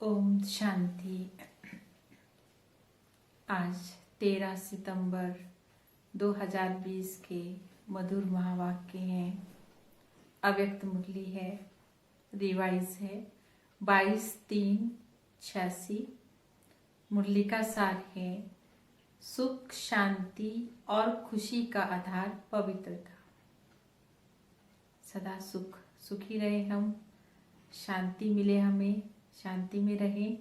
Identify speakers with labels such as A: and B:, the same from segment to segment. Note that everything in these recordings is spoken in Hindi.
A: ओम शांति। आज 13 सितंबर 2020 के मधुर महावाक्य हैं। अव्यक्त मुरली है, रिवाइज है 22/3/86। मुरली का सार है सुख, शांति और खुशी का आधार पवित्रता। सदा सुखी रहे हम, शांति मिले, हमें शांति में रहे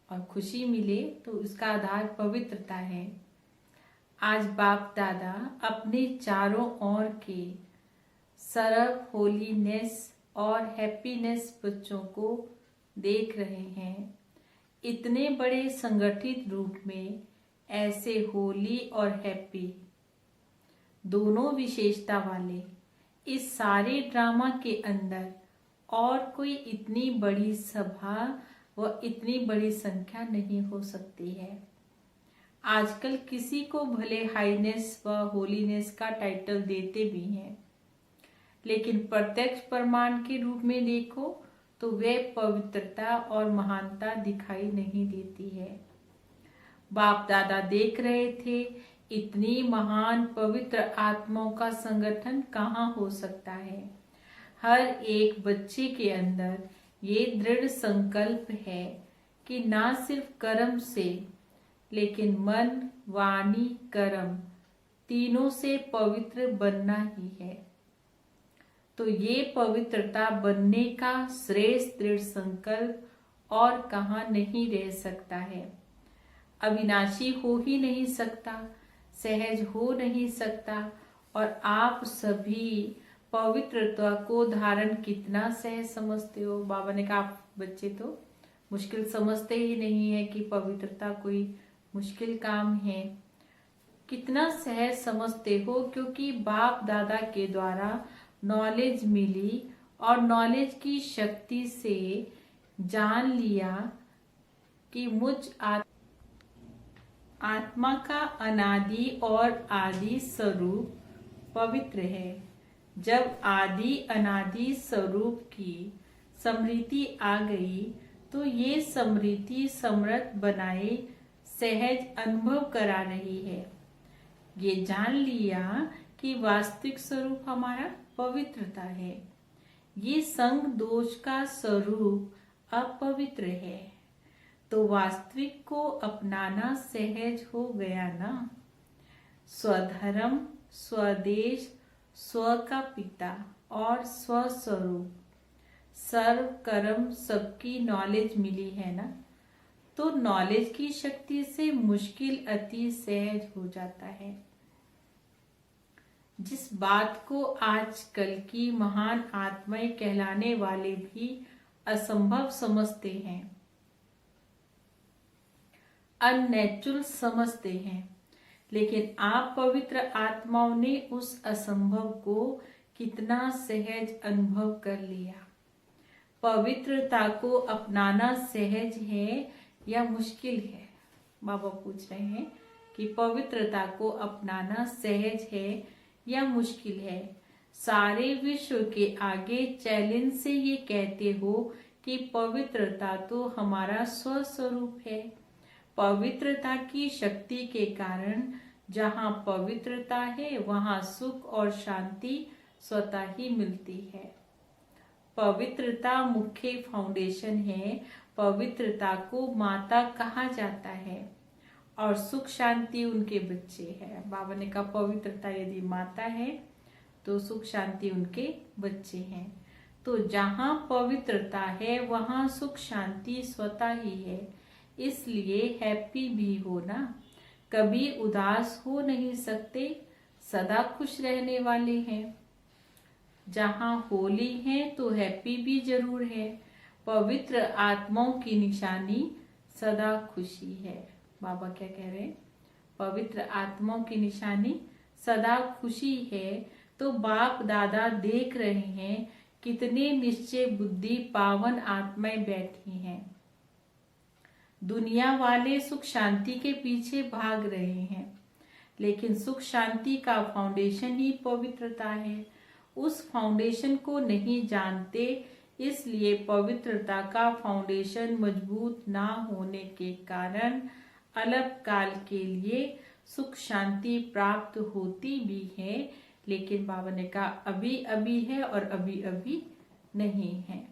A: और खुशी मिले तो उसका आधार पवित्रता है। आज बाप दादा अपने चारों ओर के सरब, होलीनेस और हैप्पीनेस बच्चों को देख रहे हैं। इतने बड़े संगठित रूप में ऐसे होली और हैप्पी दोनों विशेषता वाले इस सारे ड्रामा के अंदर और कोई इतनी बड़ी सभा व इतनी बड़ी संख्या नहीं हो सकती है। आजकल किसी को भले हाईनेस व होलीनेस का टाइटल देते भी हैं, लेकिन प्रत्यक्ष प्रमाण के रूप में देखो तो वे पवित्रता और महानता दिखाई नहीं देती है। बाप दादा देख रहे थे इतनी महान पवित्र आत्माओं का संगठन कहाँ हो सकता है। हर एक बच्चे के अंदर ये दृढ़ संकल्प है कि ना सिर्फ कर्म से लेकिन मन, वाणी, कर्म तीनों से पवित्र बनना ही है। तो ये पवित्रता बनने का श्रेष्ठ दृढ़ संकल्प और कहाँ नहीं रह सकता है। अविनाशी हो ही नहीं सकता, सहज हो नहीं सकता। और आप सभी पवित्रता को धारण कितना सहज समझते हो। बाबा ने कहा आप बच्चे तो मुश्किल समझते ही नहीं है कि पवित्रता कोई मुश्किल काम है। कितना सहज समझते हो, क्योंकि बाप दादा के द्वारा नॉलेज मिली और नॉलेज की शक्ति से जान लिया कि मुझ आत्मा का अनादि और आदि स्वरूप पवित्र है। जब आदि अनादि स्वरूप की समृद्धि आ गई तो ये समृद्धि समृद्ध बनाए सहज अनुभव करा रही है। ये जान लिया कि वास्तविक स्वरूप हमारा पवित्रता है। ये संग दोष का स्वरूप अपवित्र है, तो वास्तविक को अपनाना सहज हो गया ना। स्वधर्म, स्वदेश, स्व का पिता और स्वस्वरूप, सर्व कर्म सबकी नॉलेज मिली है ना। तो नॉलेज की शक्ति से मुश्किल अति सहज हो जाता है। जिस बात को आजकल की महान आत्माएं कहलाने वाले भी असंभव समझते हैं, अननेचुरल समझते हैं, लेकिन आप पवित्र आत्माओं ने उस असंभव को कितना सहज अनुभव कर लिया। पवित्रता को अपनाना सहज है या मुश्किल है। बाबा पूछ रहे हैं कि पवित्रता को अपनाना सहज है या मुश्किल है। सारे विश्व के आगे चैलेंज से ये कहते हो कि पवित्रता तो हमारा स्वस्वरूप है। पवित्रता की शक्ति के कारण जहाँ पवित्रता है वहाँ सुख और शांति स्वतः ही मिलती है। पवित्रता मुख्य फाउंडेशन है। पवित्रता को माता कहा जाता है और सुख शांति उनके बच्चे हैं। बाबा ने कहा पवित्रता यदि माता है तो सुख शांति उनके बच्चे हैं। तो जहाँ पवित्रता है वहाँ सुख शांति स्वतः ही है। इसलिए हैप्पी भी हो ना, कभी उदास हो नहीं सकते, सदा खुश रहने वाले हैं। जहाँ होली है तो हैप्पी भी जरूर है। पवित्र आत्माओं की निशानी सदा खुशी है। बाबा क्या कह रहे हैं? पवित्र आत्माओं की निशानी सदा खुशी है। तो बाप दादा देख रहे हैं कितने निश्चय बुद्धि पावन आत्माएं बैठी हैं। दुनिया वाले सुख शांति के पीछे भाग रहे हैं, लेकिन सुख शांति का फाउंडेशन ही पवित्रता है। उस फाउंडेशन को नहीं जानते, इसलिए पवित्रता का फाउंडेशन मजबूत ना होने के कारण अल्पकाल के लिए सुख शांति प्राप्त होती भी है, लेकिन बाबा ने कहा अभी अभी है और अभी अभी नहीं है।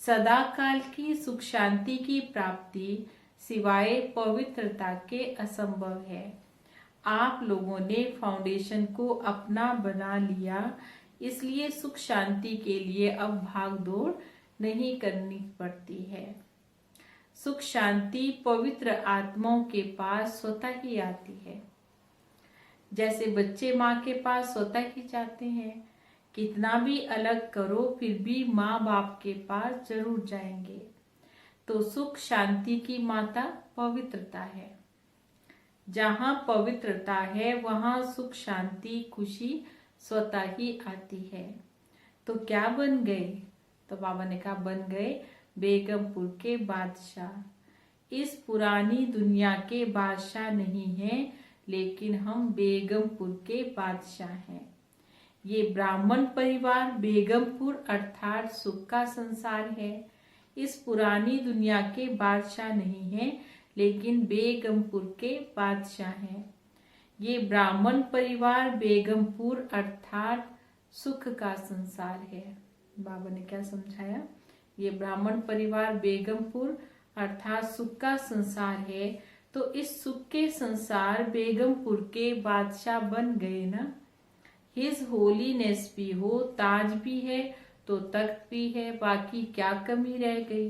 A: सदा काल की सुख शांति की प्राप्ति सिवाय पवित्रता के असंभव है। आप लोगों ने फाउंडेशन को अपना बना लिया, इसलिए सुख शांति के लिए अब भाग दौड़ नहीं करनी पड़ती है। सुख शांति पवित्र आत्माओं के पास स्वतः ही आती है। जैसे बच्चे माँ के पास स्वतः ही जाते हैं, कितना भी अलग करो फिर भी माँ बाप के पास जरूर जाएंगे। तो सुख शांति की माता पवित्रता है। जहाँ पवित्रता है वहाँ सुख शांति खुशी स्वतः ही आती है। तो क्या बन गए? तो बाबा ने कहा बन गए बेगमपुर के बादशाह। इस पुरानी दुनिया के बादशाह नहीं हैं, लेकिन हम बेगमपुर के बादशाह हैं। ये ब्राह्मण परिवार बेगमपुर अर्थात सुख का संसार है। इस पुरानी दुनिया के बादशाह नहीं है, लेकिन बेगमपुर के बादशाह हैं। ये ब्राह्मण परिवार बेगमपुर अर्थात सुख का संसार है। बाबा ने क्या समझाया? ये ब्राह्मण परिवार बेगमपुर अर्थात सुख का संसार है। तो इस सुख के संसार बेगमपुर के बादशाह बन गए ना। हिज होलीनेस भी हो, ताज भी है तो तख्त भी है, बाकी क्या कमी रह गई?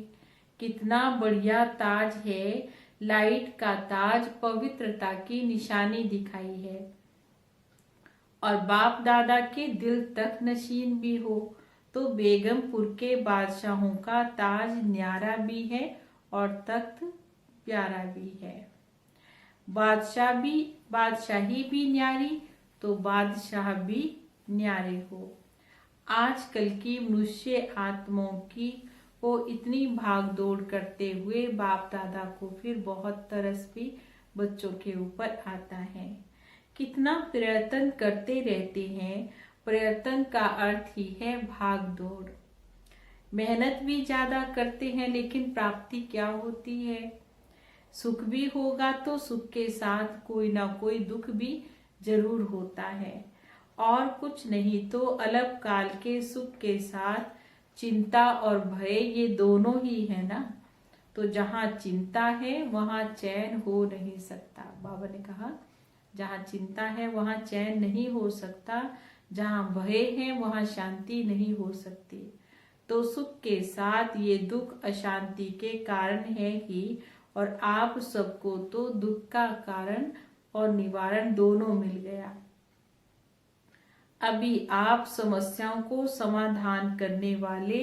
A: कितना बढ़िया ताज है, लाइट का ताज, पवित्रता की निशानी दिखाई है। और बाप दादा के दिल तक नशीन भी हो, तो बेगमपुर के बादशाहों का ताज न्यारा भी है और तख्त प्यारा भी है। बादशाही भी न्यारी तो बादशाह भी न्यारे हो। आजकल की मनुष्य आत्माओं की को इतनी भाग दौड़ करते हुए बाप दादा को फिर बहुत तरस भी बच्चों के ऊपर आता है। कितना प्रयत्न करते रहते हैं। प्रयत्न का अर्थ ही है भाग दौड़। मेहनत भी ज्यादा करते हैं, लेकिन प्राप्ति क्या होती है? सुख भी होगा तो सुख के साथ कोई ना कोई दुख भी जरूर होता है, और कुछ नहीं तो अल्पकाल के सुख के साथ चिंता और भय, ये दोनों ही है ना। तो जहाँ चिंता है वहाँ चैन हो नहीं सकता। बाबा ने कहा जहाँ चिंता है वहाँ चैन नहीं हो सकता, जहाँ भय है वहाँ शांति नहीं हो सकती। तो सुख के साथ ये दुख अशांति के कारण है ही, और आप सबको तो दुख का कारण और निवारण दोनों मिल गया। अभी आप समस्याओं को समाधान करने वाले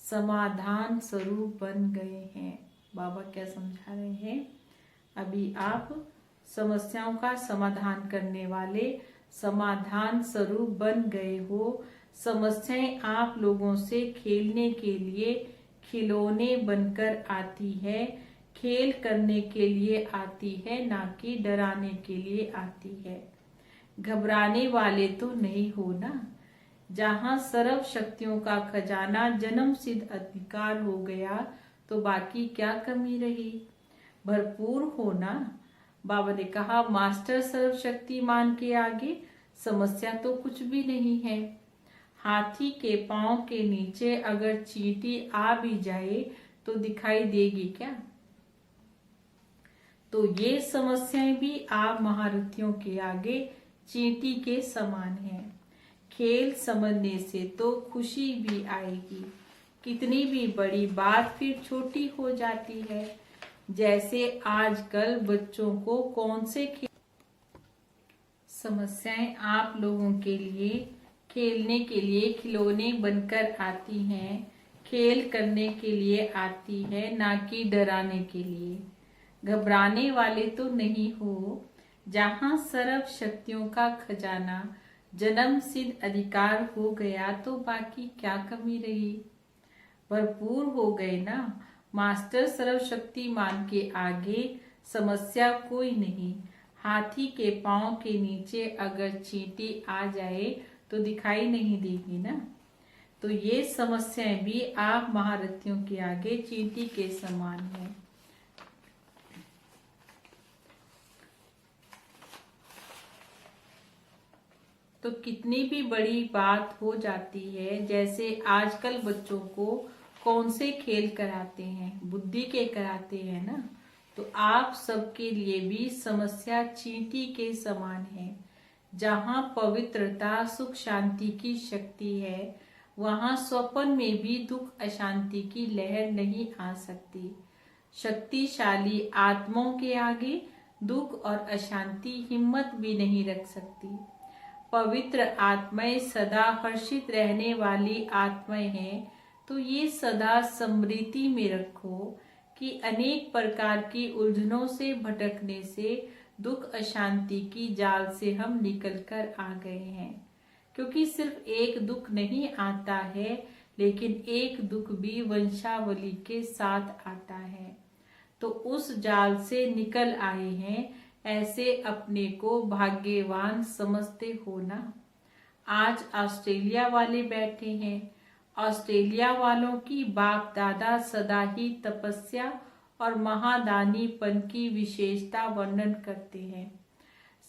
A: समाधान स्वरूप बन गए हैं। बाबा क्या समझा रहे हैं? अभी आप समस्याओं का समाधान करने वाले समाधान स्वरूप बन गए हो। समस्याएं आप लोगों से खेलने के लिए खिलौने बनकर आती है, खेल करने के लिए आती है, ना कि डराने के लिए आती है। घबराने वाले तो नहीं हो ना। जहाँ सर्व शक्तियों का खजाना जन्म सिद्ध अधिकार हो गया तो बाकी क्या कमी रही? भरपूर हो ना। बाबा ने कहा मास्टर सर्वशक्तिमान के आगे समस्या तो कुछ भी नहीं है। हाथी के पांव के नीचे अगर चींटी आ भी जाए तो दिखाई देगी क्या? तो ये समस्याएं भी आप महारथियों के आगे चींटी के समान है। खेल समझने से तो खुशी भी आएगी। कितनी भी बड़ी बात फिर छोटी हो जाती है। जैसे आजकल बच्चों को कौन से समस्याएं आप लोगों के लिए खेलने के लिए खिलौने बनकर आती हैं, खेल करने के लिए आती है, ना कि डराने के लिए। घबराने वाले तो नहीं हो। जहाँ सर्व शक्तियों का खजाना जन्म सिद्ध अधिकार हो गया तो बाकी क्या कमी रही? भरपूर हो गए ना। मास्टर सर्वशक्तिमान के आगे समस्या कोई नहीं। हाथी के पांव के नीचे अगर चींटी आ जाए तो दिखाई नहीं देगी ना। तो ये समस्याएं भी आप महारथियों के आगे चींटी के समान है। तो कितनी भी बड़ी बात हो जाती है, जैसे आजकल बच्चों को कौन से खेल कराते हैं, बुद्धि के कराते हैं ना, तो आप सबके लिए भी समस्या चींटी के समान है। जहाँ पवित्रता सुख शांति की शक्ति है, वहाँ स्वप्न में भी दुख अशांति की लहर नहीं आ सकती। शक्तिशाली आत्माओं के आगे दुख और अशांति हिम्मत भी नहीं रख सकती। पवित्र आत्माएं सदा हर्षित रहने वाली आत्माएं हैं, तो ये सदा स्मृति में रखो कि अनेक प्रकार की उलझनों से भटकने से दुख अशांति की जाल से हम निकल कर आ गए हैं। क्योंकि सिर्फ एक दुख नहीं आता है, लेकिन एक दुख भी वंशावली के साथ आता है। तो उस जाल से निकल आए हैं, ऐसे अपने को भाग्यवान समझते हो ना। आज ऑस्ट्रेलिया वाले बैठे हैं। ऑस्ट्रेलिया वालों की बाप दादा सदा ही तपस्या और महादानीपन की विशेषता वर्णन करते हैं।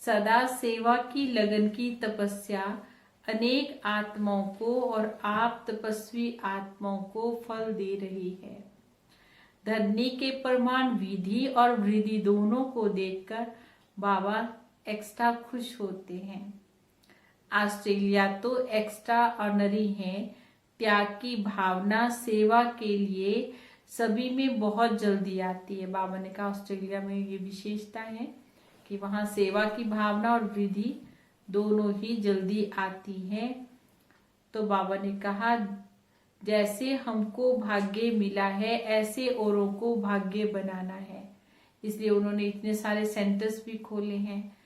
A: सदा सेवा की लगन की तपस्या अनेक आत्माओं को और आप तपस्वी आत्माओं को फल दे रही है। धरनी के प्रमाण विधि और वृद्धि दोनों को देखकर बाबा एक्स्ट्रा खुश होते हैं। ऑस्ट्रेलिया तो एक्स्ट्रा ऑर्डिनरी है। त्याग की भावना सेवा के लिए सभी में बहुत जल्दी आती है। बाबा ने कहा ऑस्ट्रेलिया में ये विशेषता है कि वहाँ सेवा की भावना और वृद्धि दोनों ही जल्दी आती है। तो बाबा ने कहा जैसे हमको भाग्य मिला है, ऐसे औरों को भाग्य बनाना है। इसलिए उन्होंने इतने सारे सेंटर्स भी खोले हैं।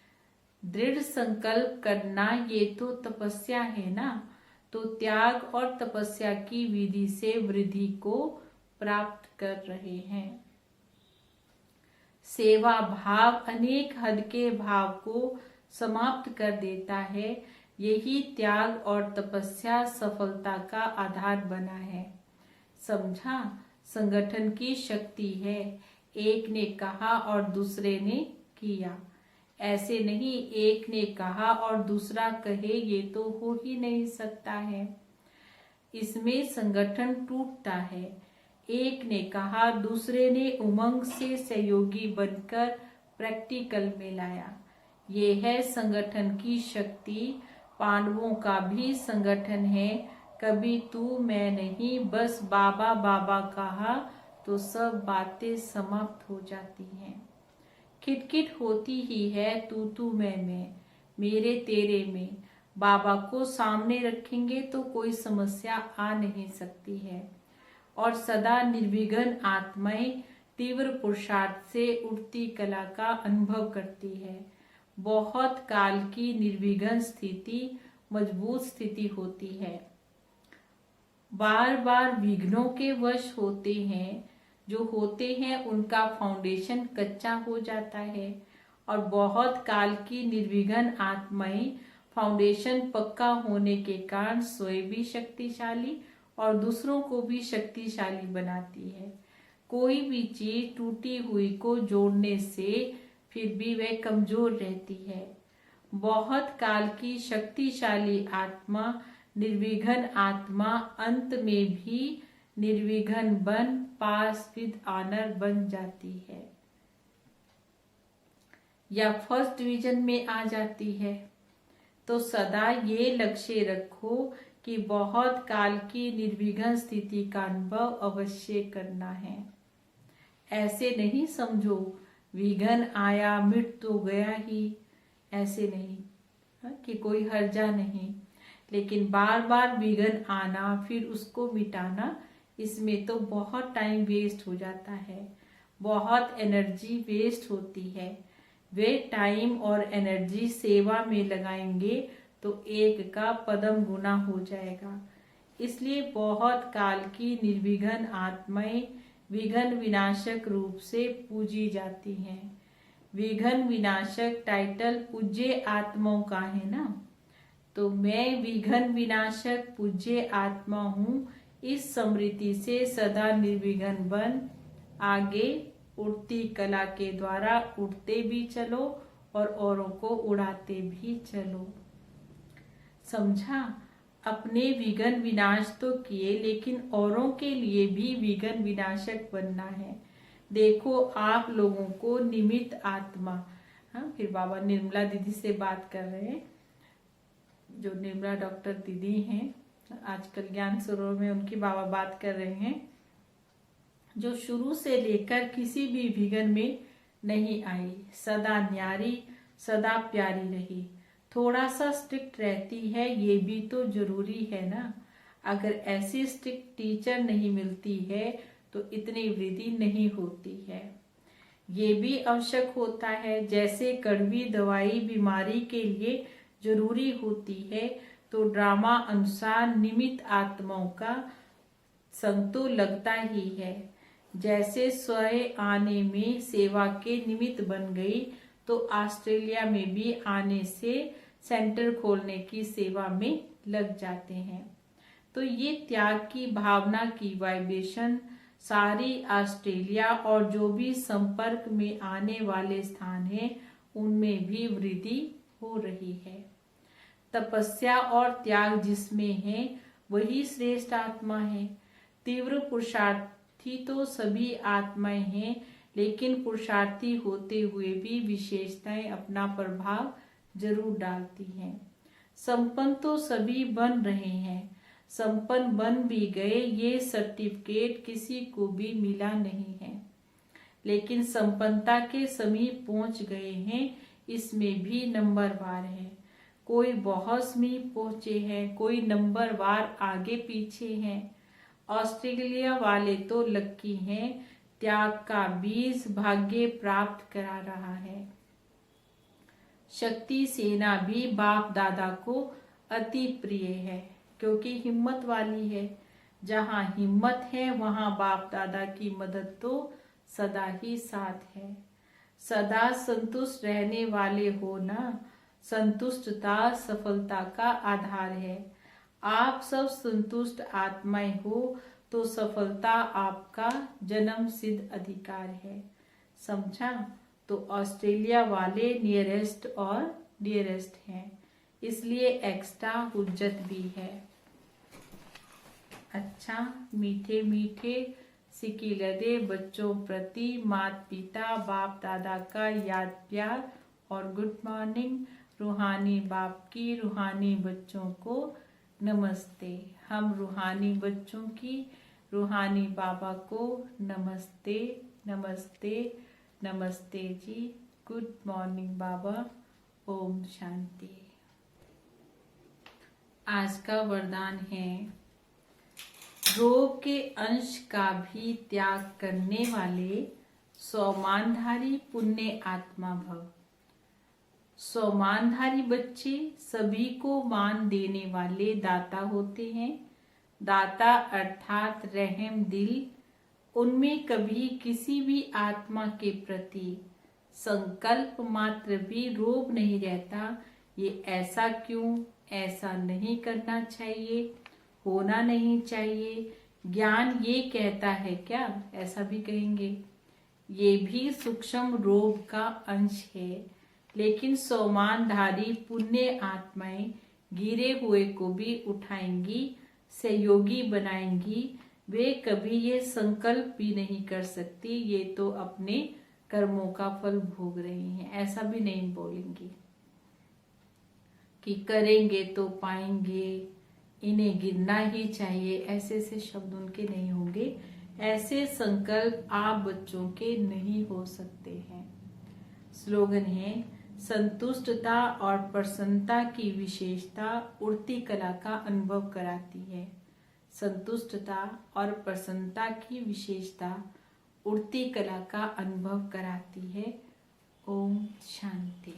A: दृढ़ संकल्प करना ये तो तपस्या है ना। तो त्याग और तपस्या की विधि से वृद्धि को प्राप्त कर रहे हैं। सेवा भाव अनेक हद के भाव को समाप्त कर देता है। यही त्याग और तपस्या सफलता का आधार बना है। समझा? संगठन की शक्ति है। एक ने कहा और दूसरे ने किया। ऐसे नहीं एक ने कहा और दूसरा कहे, ये तो हो ही नहीं सकता है। इसमें संगठन टूटता है। एक ने कहा, दूसरे ने उमंग से सहयोगी बनकर प्रैक्टिकल में लाया। ये है संगठन की शक्ति। पांडवों का भी संगठन है। कभी तू मैं नहीं, बस बाबा बाबा कहा तो सब बातें समाप्त हो जाती हैं। खिटखिट होती ही है तू मैं, मेरे तेरे में। बाबा को सामने रखेंगे तो कोई समस्या आ नहीं सकती है। और सदा निर्विघ्न आत्माएं तीव्र पुरुषार्थ से उठती कला का अनुभव करती है। बहुत काल की निर्विघ्न स्थिति मजबूत स्थिति होती है। बार बार विघ्नों के वश होते हैं। जो होते हैं उनका फाउंडेशन कच्चा हो जाता है। और बहुत काल की निर्विघ्न आत्माएं फाउंडेशन पक्का होने के कारण स्वयं भी शक्तिशाली और दूसरों को भी शक्तिशाली बनाती है। कोई भी चीज टूटी हुई को जोड़ने से फिर भी वह कमजोर रहती है। बहुत काल की शक्तिशाली आत्मा निर्विघ्न आत्मा अंत में भी निर्विघ्न बन पास विद ऑनर बन जाती है या फर्स्ट डिवीजन में आ जाती है। तो सदा ये लक्ष्य रखो कि बहुत काल की निर्विघ्न स्थिति का अनुभव अवश्य करना है। ऐसे नहीं समझो विघ्न आया मिट तो गया ही, ऐसे नहीं कि कोई हर्जा नहीं। लेकिन बार बार विघ्न आना फिर उसको मिटाना, इसमें तो बहुत टाइम वेस्ट हो जाता है, बहुत एनर्जी वेस्ट होती है। वे टाइम और एनर्जी सेवा में लगाएंगे तो एक का पदम गुना हो जाएगा। इसलिए बहुत काल की निर्विघ्न आत्माएं विघ्न विनाशक रूप से पूजी जाती हैं। विघ्न विनाशक टाइटल पूज्य आत्माओं का है ना। तो मैं विघ्न विनाशक पूज्य आत्मा हूँ, इस स्मृति से सदा निर्विघ्न बन आगे उड़ती कला के द्वारा उड़ते भी चलो और औरों को उड़ाते भी चलो। समझा? अपने विघ्न विनाश तो किए, लेकिन औरों के लिए भी विघ्न विनाशक बनना है। देखो आप लोगों को निमित्त आत्मा, हाँ, फिर बाबा निर्मला दीदी से बात कर रहे हैं, जो निर्मला डॉक्टर दीदी हैं, आजकल ज्ञान सरोवर में उनकी बाबा बात कर रहे हैं, जो शुरू से लेकर किसी भी विघ्न में नहीं आई, सदा न्यारी सदा प्यारी रही। थोड़ा सा स्ट्रिक्ट रहती है, ये भी तो जरूरी है ना। अगर ऐसी स्ट्रिक्ट टीचर नहीं मिलती है तो इतनी वृद्धि नहीं होती है। ये भी आवश्यक होता है, जैसे कड़वी दवाई बीमारी के लिए जरूरी होती है, तो ड्रामा अनुसार निमित्त आत्माओं का संग तो लगता ही है। जैसे स्वयं आने में सेवा के निमित्त बन गई, तो ऑस्ट्रेलिया में भी आने से सेंटर खोलने की सेवा में लग जाते हैं। तो ये त्याग की भावना की वाइब्रेशन सारी ऑस्ट्रेलिया और जो भी संपर्क में आने वाले स्थान हैं उनमें भी वृद्धि हो रही है। तपस्या और त्याग जिसमें है वही श्रेष्ठ आत्मा है। तीव्र पुरुषार्थी तो सभी आत्माएं हैं, लेकिन पुरुषार्थी होते हुए भी विशेषताएं अपना प्रभाव जरूर डालती हैं। संपन्न तो सभी बन रहे हैं, संपन्न बन भी गए, ये सर्टिफिकेट किसी को भी मिला नहीं है, लेकिन संपन्नता के समीप पहुंच गए हैं, इसमें भी नंबरवार है। कोई बहुत समीप पहुंचे हैं, कोई नंबरवार आगे पीछे हैं। ऑस्ट्रेलिया वाले तो लक्की हैं, त्याग का बीज भाग्य प्राप्त करा रहा है। शक्ति सेना भी बाप दादा को अति प्रिय है, क्योंकि हिम्मत वाली है। जहाँ हिम्मत है वहाँ बाप दादा की मदद तो सदा ही साथ है। सदा संतुष्ट रहने वाले हो ना, संतुष्टता सफलता का आधार है। आप सब संतुष्ट आत्माएं हो तो सफलता आपका जन्म सिद्ध अधिकार है। समझा? तो ऑस्ट्रेलिया वाले नियरेस्ट और डियरेस्ट हैं, इसलिए एक्स्ट्रा हुज्जत भी है। अच्छा, मीठे मीठे सिकिलदे बच्चों प्रति माता पिता बाप दादा का याद प्यार और गुड मॉर्निंग। रूहानी बाप की रूहानी बच्चों को नमस्ते। हम रूहानी बच्चों की रूहानी बाबा को नमस्ते नमस्ते नमस्ते जी। गुड मॉर्निंग बाबा। ओम शांति। आज का वरदान है, रोग के अंश का भी त्याग करने वाले सौमानधारी पुण्य आत्मा भव। सौमानधारी बच्चे सभी को मान देने वाले दाता होते हैं। दाता अर्थात रहम दिल, उनमें कभी किसी भी आत्मा के प्रति संकल्प मात्र भी रोब नहीं रहता। ये ऐसा क्यों, ऐसा नहीं करना चाहिए, होना नहीं चाहिए। ज्ञान ये कहता है क्या, ऐसा भी कहेंगे। ये भी सूक्ष्म रोग का अंश है, लेकिन सौमानधारी पुण्य आत्माएं गिरे हुए को भी उठाएंगी, सहयोगी बनाएंगी। वे कभी ये संकल्प भी नहीं कर सकती ये तो अपने कर्मों का फल भोग रही हैं, ऐसा भी नहीं बोलेंगी कि करेंगे तो पाएंगे, इन्हें गिरना ही चाहिए। ऐसे से शब्द उनके नहीं होंगे। ऐसे संकल्प आप बच्चों के नहीं हो सकते हैं। स्लोगन है, संतुष्टता और प्रसन्नता की विशेषता उड़ती कला का अनुभव कराती है। संतुष्टता और प्रसन्नता की विशेषता उड़ती कला का अनुभव कराती है। ओम शांति।